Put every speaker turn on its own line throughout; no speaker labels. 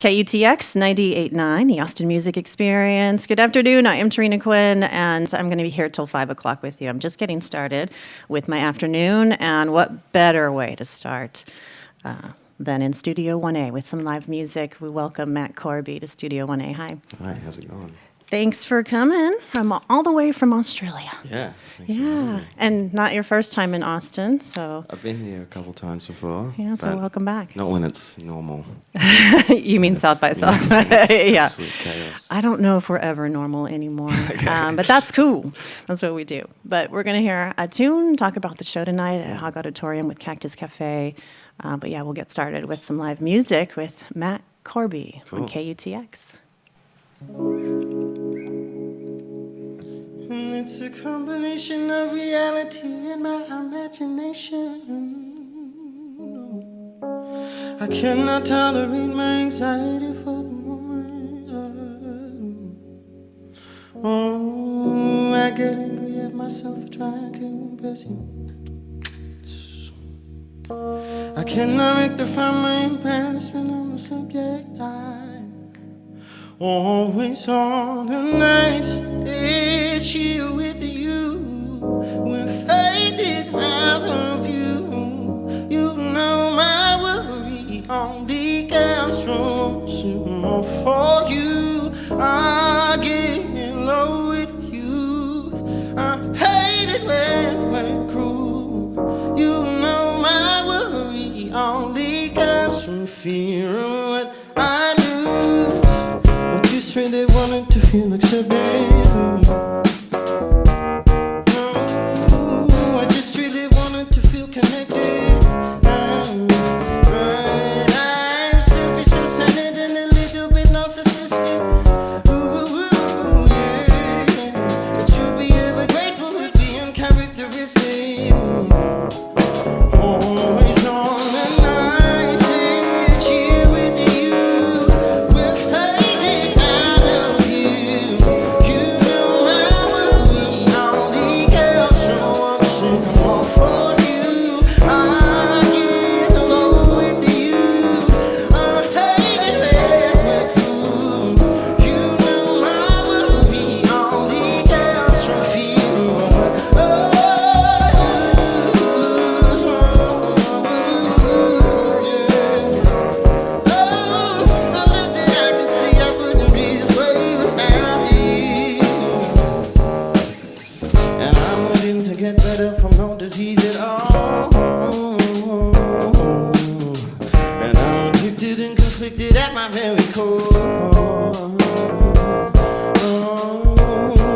KUTX 98.9, the Austin Music Experience. Good afternoon, I am Tarina Quinn, and I'm going to be here till 5 o'clock with you. I'm just getting started with my afternoon, and what better way to start than in Studio 1A with some live music. We welcome Matt Corby to Studio 1A. Hi.
Hi, how's it going?
Thanks for coming from all the way from Australia.
Yeah, thanks for having me.
And not your first time in Austin, so...
I've been here a couple times before.
Yeah, so welcome back.
Not when it's normal.
You mean South by South?
Yeah. Absolute chaos.
I don't know if we're ever normal anymore, but that's cool. That's what we do. But we're going to hear a tune, talk about the show tonight at Hog Auditorium with Cactus Cafe. But yeah, we'll get started with some live music with Matt Corby on KUTX.
And it's a combination of reality and my imagination. I cannot tolerate my anxiety for the moment. Oh, I get angry at myself for trying to impress you. I cannot rectify my embarrassment on the subject. Always on a knife's edge here with you. We're faded out of you. You know my worry only comes from more for you. I get low with you. I hate it when we're cruel. You know my worry only comes from fear of what I do. Just really wanted to feel accepted. I just really wanted to feel connected. Right, I'm selfish, self-centered, and a little bit narcissistic. Yeah. But you'll be ever grateful with the uncharacteristic. Always on the nice edge here with you. We're fading out of you. You know my worry only comes from what's in store for you. I get along with you. I hate it when we're cruel. You know my worry only comes from fear of what I looked that I could see I wouldn't be this way without you. And I'm willing to get better from no disease at all. And I'm addicted and conflicted at my very core.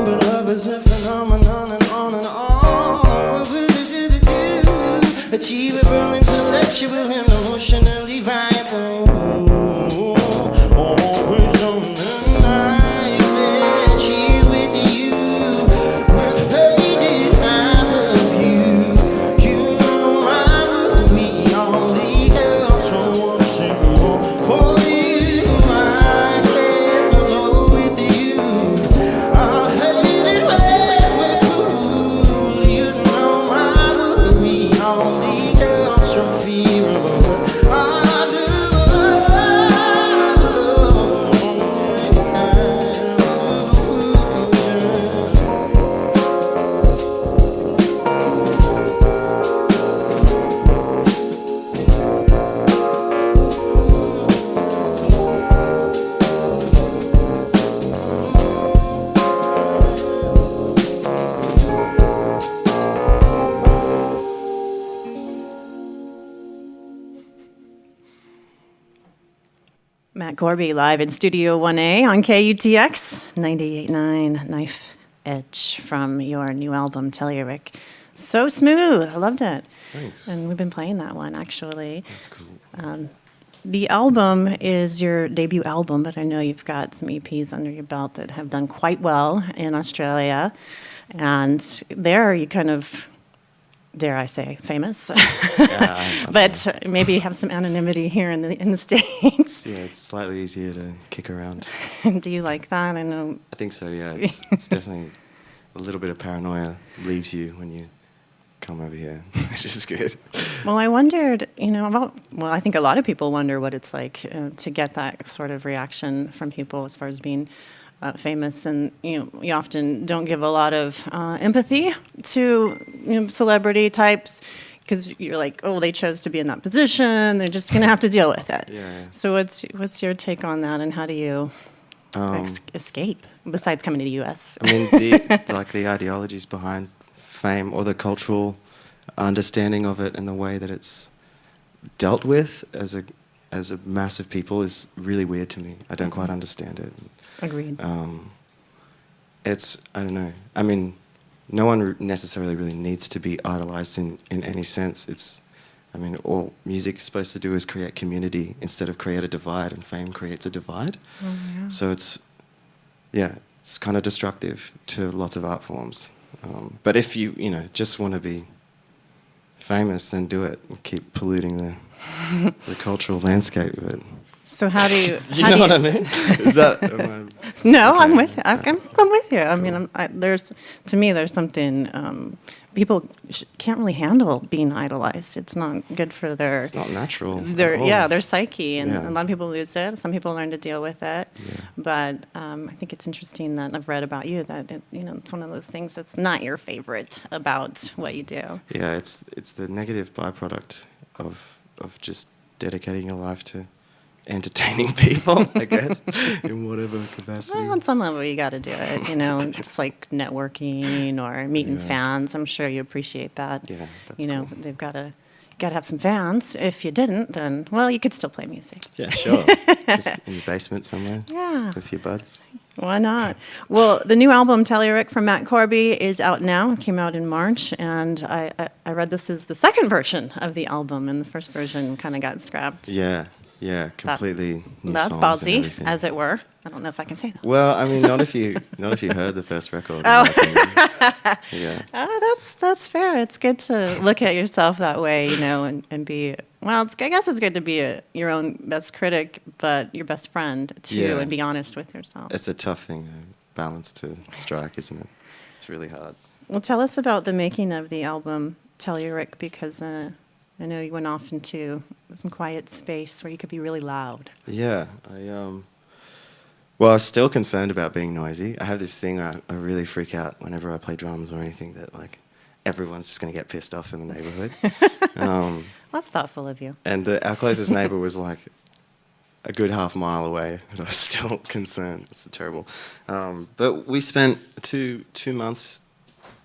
But love is a phenomenon and on and on. What would it do? Achievable, intellectual, and emotionally viable. Always on the nice edge here with you. We're faded out of you. You know my worry only comes from what's in store for you. I get along with you. I hate it when we're cool. You know my worry only comes from fear of what I do.
Matt Corby live in Studio 1A on KUTX 98.9 Knife Edge from your new album, Telluric. So smooth. I loved it.
Thanks.
And we've been playing that one, actually.
That's cool.
The album is your debut album, but I know you've got some EPs under your belt that have done quite well in Australia. And there you kind of, dare I say, famous.
Yeah,
But maybe have some anonymity here in the States.
yeah, it's slightly easier to kick around.
Do you like that? I know.
I think so, yeah. It's definitely a little bit of paranoia leaves you when you come over here, which is good.
Well, I wondered, I think a lot of people wonder what it's like to get that sort of reaction from people as far as being famous. And, you often don't give a lot of empathy to, celebrity types because you're like, oh, they chose to be in that position. They're just going to have to deal with it.
Yeah.
So what's your take on that, and how do you escape besides coming to the U.S.?
I mean, the ideologies behind fame or the cultural understanding of it and the way that it's dealt with as a mass of people is really weird to me. I don't quite understand it.
Agreed.
I don't know. I mean, no one necessarily really needs to be idolized in any sense. All music is supposed to do is create community instead of create a divide, and fame creates a divide.
Oh, yeah.
So it's kind of destructive to lots of art forms. But if you just want to be famous, then do it and keep polluting the cultural landscape. But
So how do you?
do you know what I mean? Is that?
No,
okay.
I'm with you. I'm with you. I mean, there's something people can't really handle being idolized. It's not good for their.
It's not natural. at all.
Their psyche, and
Yeah.
a lot of people lose it. Some people learn to deal with it.
Yeah.
But I think it's interesting that I've read about you that it's one of those things that's not your favorite about what you do.
Yeah, it's the negative byproduct of just dedicating your life to entertaining people, I guess, in whatever capacity.
Well, on some level, you got to do it. It's like networking or meeting
Yeah.
fans. I'm sure you appreciate that.
Yeah, that's
cool.
cool.
They've got to have some fans. If you didn't, then you could still play music.
Yeah, sure. Just in the basement somewhere.
Yeah.
With your buds.
Why not? Well, the new album Telluric from Matt Corby is out now. It came out in March, and I read this is the second version of the album, and the first version kind of got scrapped.
Yeah, completely new
That's
songs and
ballsy,
everything.
as it were. I don't know if I can say that.
Well, I mean, not if you heard the first record.
Oh.
Yeah.
Oh, that's fair. It's good to look at yourself that way, and be, I guess it's good to be your own best critic, but your best friend too,
Yeah.
and be honest with yourself.
It's a tough thing, balance to strike, isn't it? It's really hard.
Well, tell us about the making of the album Telluric, because I know you went off into some quiet space where you could be really loud.
Yeah, I was still concerned about being noisy. I have this thing I really freak out whenever I play drums or anything that everyone's just going to get pissed off in the neighborhood.
That's thoughtful of you.
And our closest neighbor was a good half mile away, and I was still concerned. It's terrible. But we spent two months,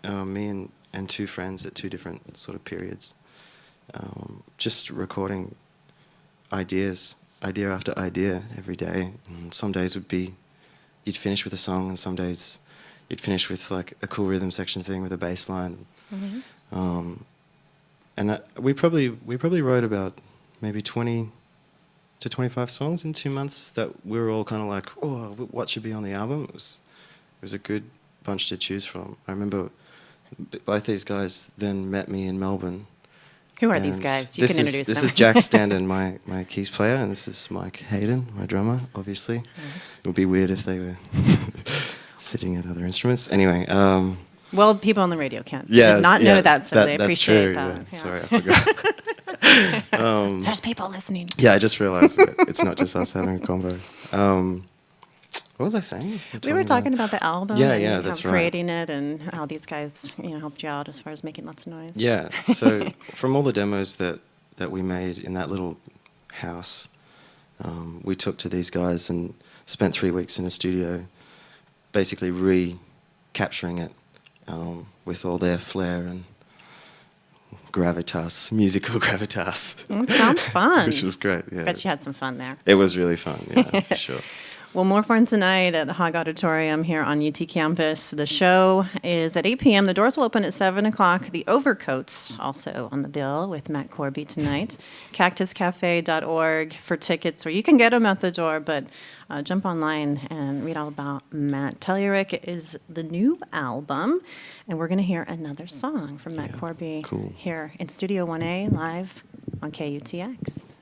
me and two friends at two different sort of periods, just recording idea after idea every day. And some days you'd finish with a song, and some days you'd finish with a cool rhythm section thing with a bass line. Mm-hmm. And we probably wrote about maybe 20 to 25 songs in 2 months that we were all kind of like, oh, what should be on the album? It was a good bunch to choose from. I remember both these guys then met me in Melbourne.
Who are these guys? You can introduce them.
This is Jack Standen, my keys player, and this is Mike Hayden, my drummer, obviously. Mm-hmm. It would be weird if they were sitting at other instruments. Anyway.
Well, people on the radio can't
know
that, so they
that's
appreciate
true,
that.
Yeah.
Yeah.
Sorry, I forgot.
There's people listening.
Yeah, I just realised it's not just us having a convo. What was I saying?
We were talking about the album.
Yeah,
and
that's
how
right.
creating it, and how these guys, helped you out as far as making lots of noise.
Yeah. So from all the demos that we made in that little house, we took to these guys and spent 3 weeks in a studio, basically recapturing it with all their flair and gravitas, musical gravitas.
It sounds fun.
Which was great. Yeah.
Bet you had some fun there.
It was really fun. Yeah, for sure.
Well, more fun tonight at the Hog Auditorium here on UT campus. The show is at 8 p.m. The doors will open at 7 o'clock. The Overcoats also on the bill with Matt Corby tonight. CactusCafe.org for tickets, or you can get them at the door, but jump online and read all about Matt. Telluric is the new album, and we're going to hear another song from Matt Corby
cool.
here in Studio 1A live on KUTX.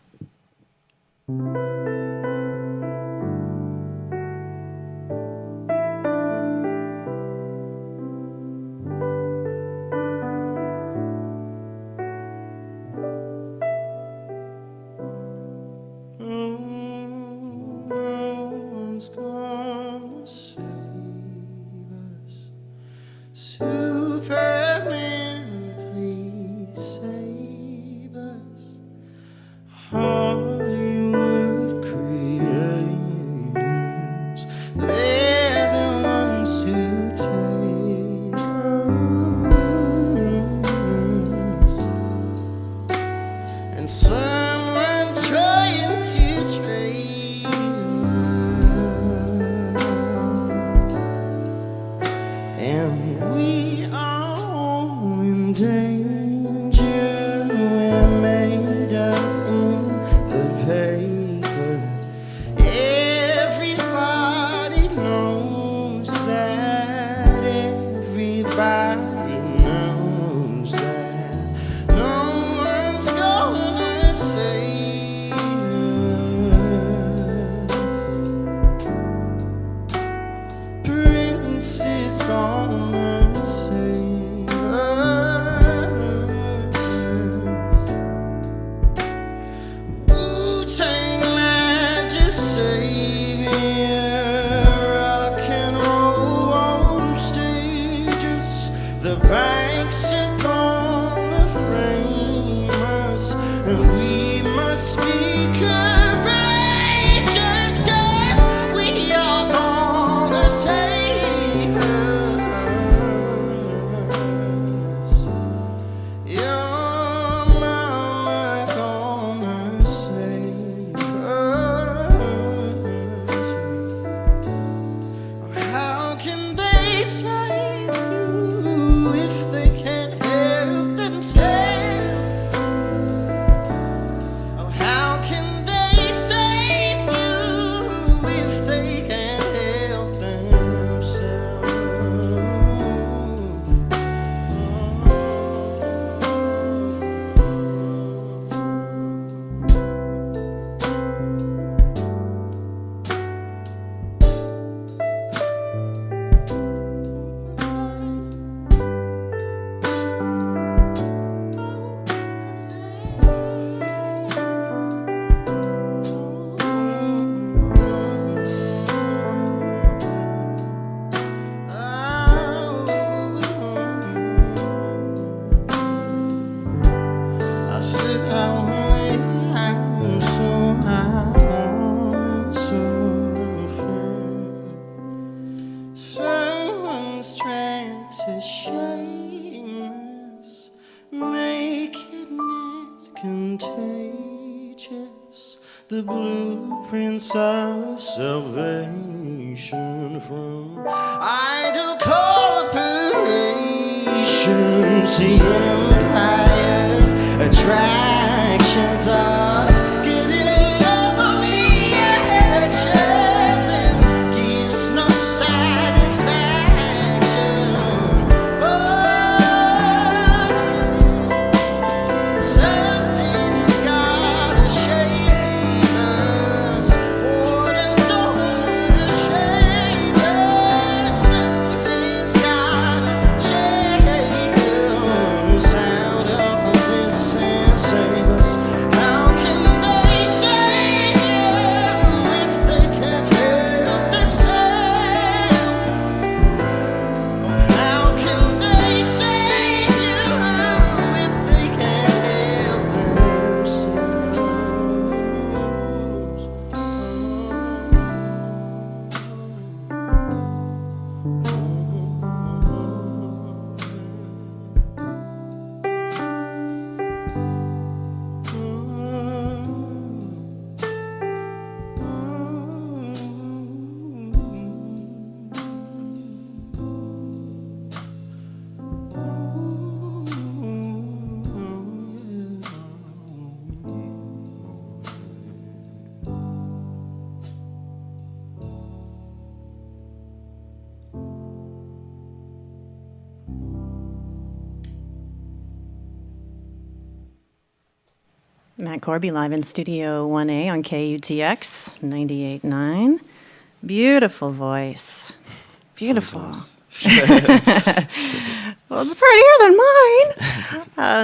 sense of salvation from idle corporations, the empires, attractions are getting no reactions and gives no satisfaction. Oh, something's gotta shake us. Boredom's gonna shake us. Something's gotta shake us out of this and save us. How can they save you if they can't help themselves? How can they save you if they can't help
Matt Corby live in Studio 1A on KUTX 98.9. Beautiful voice. Beautiful.
Sometimes.
Well, it's prettier than mine.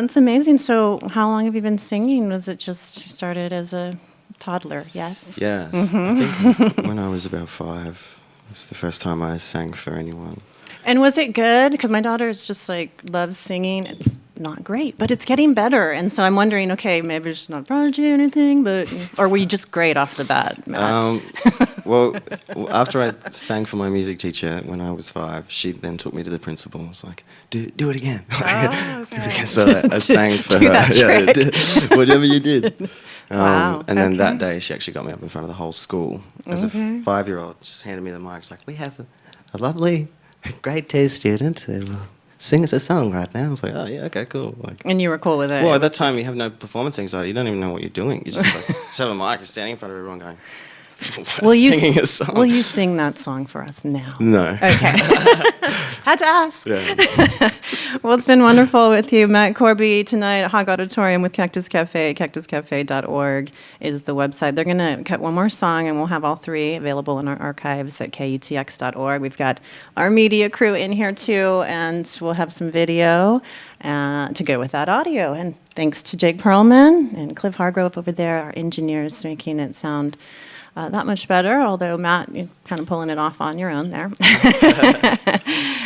It's amazing. So how long have you been singing? Was it just you started as a toddler? Yes?
Yes, I think when I was about 5, it was the first time I sang for anyone.
And was it good? Because my daughter is just like, loves singing. It's not great, but it's getting better. And so I'm wondering, okay, maybe it's not prodigy or anything, but, or were you just great off the bat, Matt?
Well, after I sang for my music teacher when I was 5, she then took me to the principal and was like, do it again.
Oh,
Do it
okay.
again. So I sang for
do
her.
that trick.
Whatever you did.
Wow,
And then
okay.
that day, she actually got me up in front of the whole school as
Okay.
a 5-year-old. Just handed me the mic. It's like, we have a lovely grade 2 student who sings a song right now. I was like, oh, yeah, okay, cool. Like,
And you were cool with it.
well, at that time, you have no performance anxiety. You don't even know what you're doing. You just like, set on a mic and standing in front of everyone going, singing a song.
Will you sing that song for us now?
No.
Okay. Had to ask.
Yeah.
Well, it's been wonderful with you, Matt Corby, tonight at Hog Auditorium with Cactus Cafe. CactusCafe.org is the website. They're going to cut one more song, and we'll have all 3 available in our archives at KUTX.org. We've got our media crew in here, too, and we'll have some video to go with that audio. And thanks to Jake Perlman and Cliff Hargrove over there, our engineers, making it sound that much better, although, Matt, you're kind of pulling it off on your own there.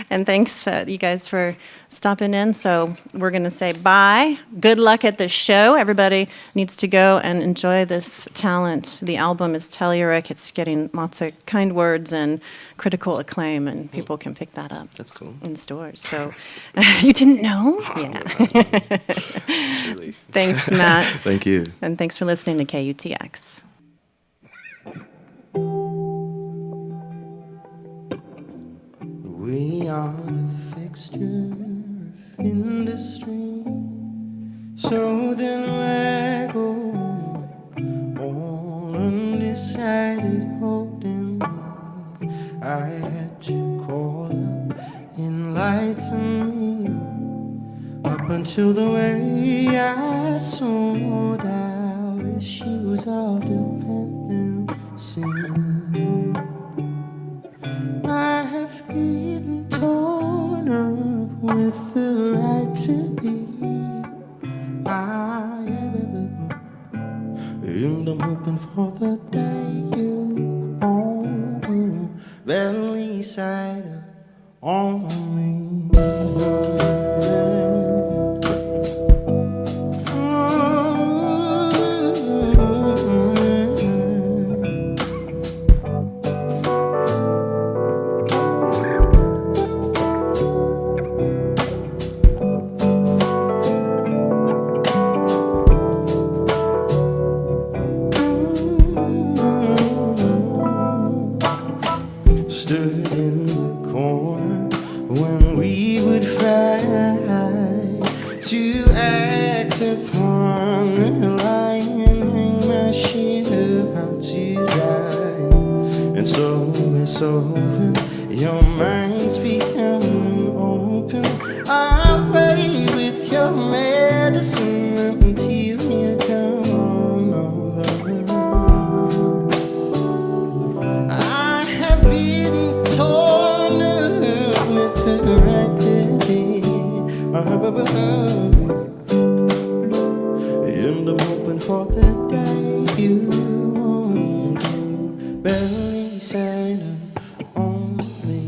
And thanks, you guys, for stopping in. So we're going to say bye. Good luck at the show. Everybody needs to go and enjoy this talent. The album is Telluric. It's getting lots of kind words and critical acclaim, and people can pick that up.
That's cool.
In stores. So you didn't know? Yeah.
Truly.
Thanks, Matt.
Thank you.
And thanks for listening to KUTX.
We are the fixture of industry, so then we're going all undecided, holding me. I had to call up enlighten me up until the way I sold out issues of dependency. I have been torn up with the right to eat. And I'm hoping for the day you won't belly side on me. is open, your mind's becoming open. I'll wait with your medicine until you come on over. I have been torn up with the right today, and I'm hoping for the day you want to barely sign up on me.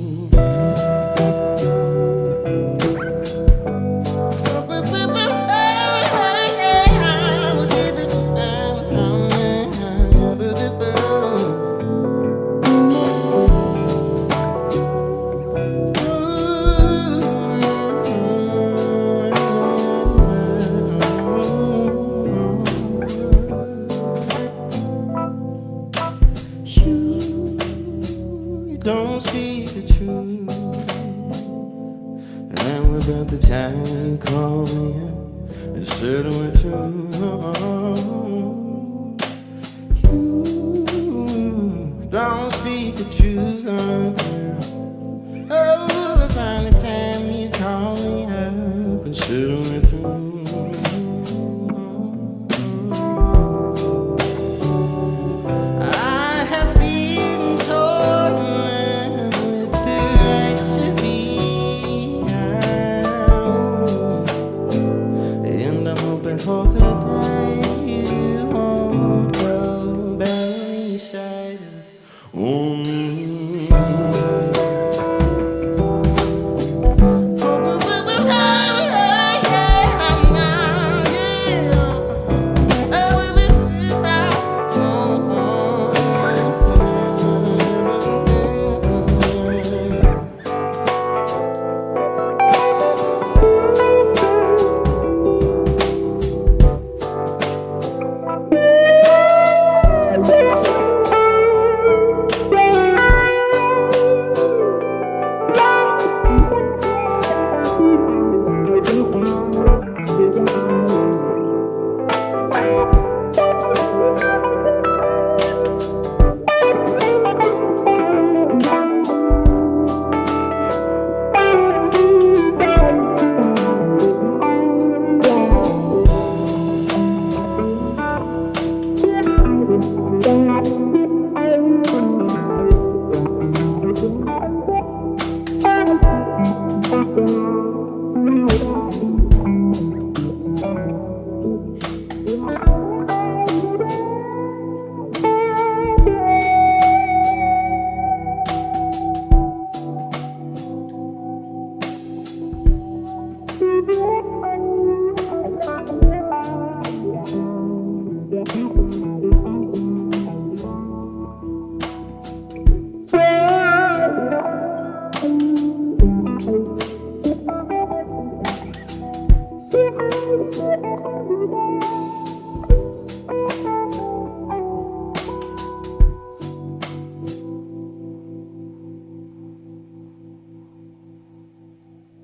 You don't speak the truth, and without the time to call me in, it's certainly through. You don't speak the truth. Oh, find the time you call me up and certainly through. I have been torn with the right to be out, and I'm hoping for the day you won't go beside me.